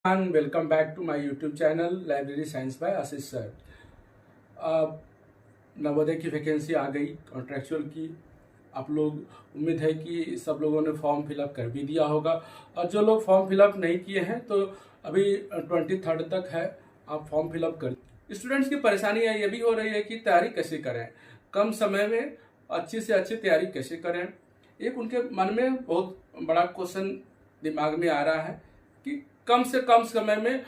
And welcome back to my YouTube channel library science by Ashish sir. Navodaya की vacancy आ गई contractual की। आप लोग उम्मीद है कि सब लोगों ने फॉर्म फिलअप कर भी दिया होगा, और जो लोग फॉर्म फिलअप नहीं किए हैं तो अभी 23 तक है, आप फॉर्म फिलअप कर। स्टूडेंट्स की परेशानी ये भी हो रही है कि तैयारी कैसे करें, कम समय में अच्छी से अच्छी तैयारी कैसे करें। एक उनके मन में बहुत बड़ा क्वेश्चन दिमाग में आ रहा है कि कम से कम समय में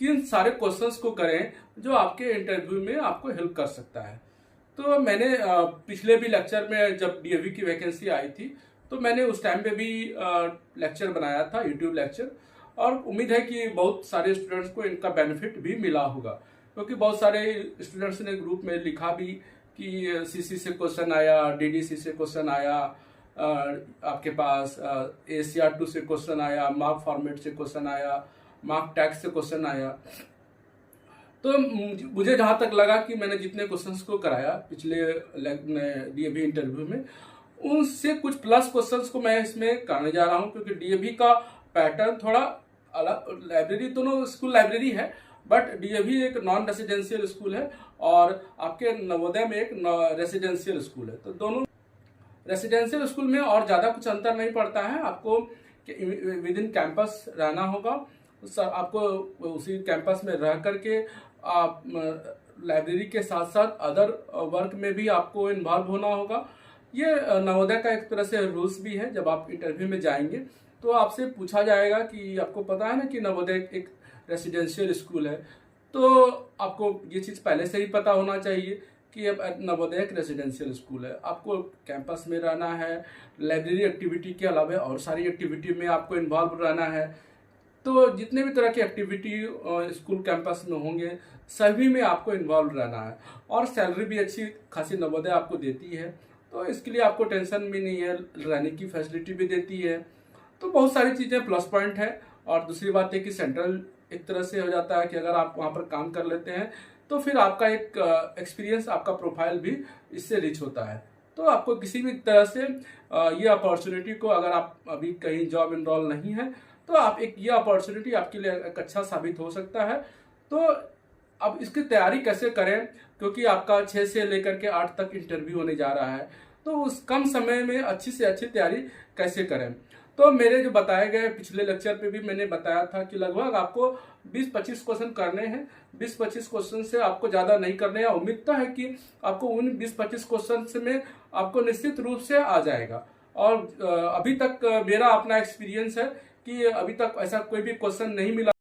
किन सारे क्वेश्चंस को करें जो आपके इंटरव्यू में आपको हेल्प कर सकता है। तो मैंने पिछले भी लेक्चर में जब डीएवी की वैकेंसी आई थी तो मैंने उस टाइम पे भी लेक्चर बनाया था, यूट्यूब लेक्चर, और उम्मीद है कि बहुत सारे स्टूडेंट्स को इनका बेनिफिट भी मिला होगा, क्योंकि बहुत सारे स्टूडेंट्स ने ग्रुप में लिखा भी कि सीसी से क्वेश्चन आया, डीडीसी से क्वेश्चन आया, आपके पास ACR2 से क्वेश्चन आया, मार्क फॉर्मेट से क्वेश्चन आया, मार्क टैक्स से क्वेश्चन आया। तो मुझे जहाँ तक लगा कि मैंने जितने क्वेश्चंस को कराया पिछले डीएवी इंटरव्यू में, उनसे कुछ प्लस क्वेश्चंस को मैं इसमें कराने जा रहा हूँ, क्योंकि डीएवी का पैटर्न थोड़ा अलग। लाइब्रेरी दोनों स्कूल लाइब्रेरी है, बट डीएवी एक नॉन रेसिडेंशियल स्कूल है और आपके नवोदय में एक रेसिडेंशियल स्कूल है। तो दोनों रेसिडेंशियल स्कूल में और ज़्यादा कुछ अंतर नहीं पड़ता है। आपको विद इन कैंपस रहना होगा, आपको उसी कैंपस में रह करके आप लाइब्रेरी के साथ साथ अदर वर्क में भी आपको इन्वॉल्व होना होगा। ये नवोदय का एक तरह से रूल्स भी है। जब आप इंटरव्यू में जाएंगे तो आपसे पूछा जाएगा कि आपको पता है ना कि नवोदय एक रेसिडेंशियल स्कूल है, तो आपको ये चीज़ पहले से ही पता होना चाहिए कि अब नवोदय एक रेसिडेंशियल स्कूल है। आपको कैंपस में रहना है, लाइब्रेरी एक्टिविटी के अलावा और सारी एक्टिविटी में आपको इन्वॉल्व रहना है। तो जितने भी तरह की एक्टिविटी स्कूल कैंपस में होंगे सभी में आपको इन्वॉल्व रहना है, और सैलरी भी अच्छी खासी नवोदय आपको देती है, तो इसके लिए आपको टेंशन भी नहीं है, रहने की फैसिलिटी भी देती है। तो बहुत सारी चीज़ें प्लस पॉइंट है। और दूसरी बात है कि सेंट्रल एक तरह से हो जाता है कि अगर आप वहाँ पर काम कर लेते हैं तो फिर आपका एक एक्सपीरियंस, आपका प्रोफाइल भी इससे रिच होता है। तो आपको किसी भी तरह से ये अपॉर्चुनिटी को, अगर आप अभी कहीं जॉब इनरोल नहीं है तो आप एक ये अपॉर्चुनिटी आपके लिए एक अच्छा साबित हो सकता है। तो अब इसकी तैयारी कैसे करें, क्योंकि आपका 6 से लेकर के 8 तक इंटरव्यू होने जा रहा है, तो उस कम समय में अच्छी से अच्छी तैयारी कैसे करें। तो मेरे जो बताए गए पिछले लेक्चर पे भी मैंने बताया था कि लगभग आपको 20-25 क्वेश्चन करने हैं। 20-25 क्वेश्चन से आपको ज़्यादा नहीं करने हैं। उम्मीद तो है कि आपको उन 20-25 क्वेश्चन में आपको निश्चित रूप से आ जाएगा। और अभी तक मेरा अपना एक्सपीरियंस है कि अभी तक ऐसा कोई भी क्वेश्चन नहीं मिला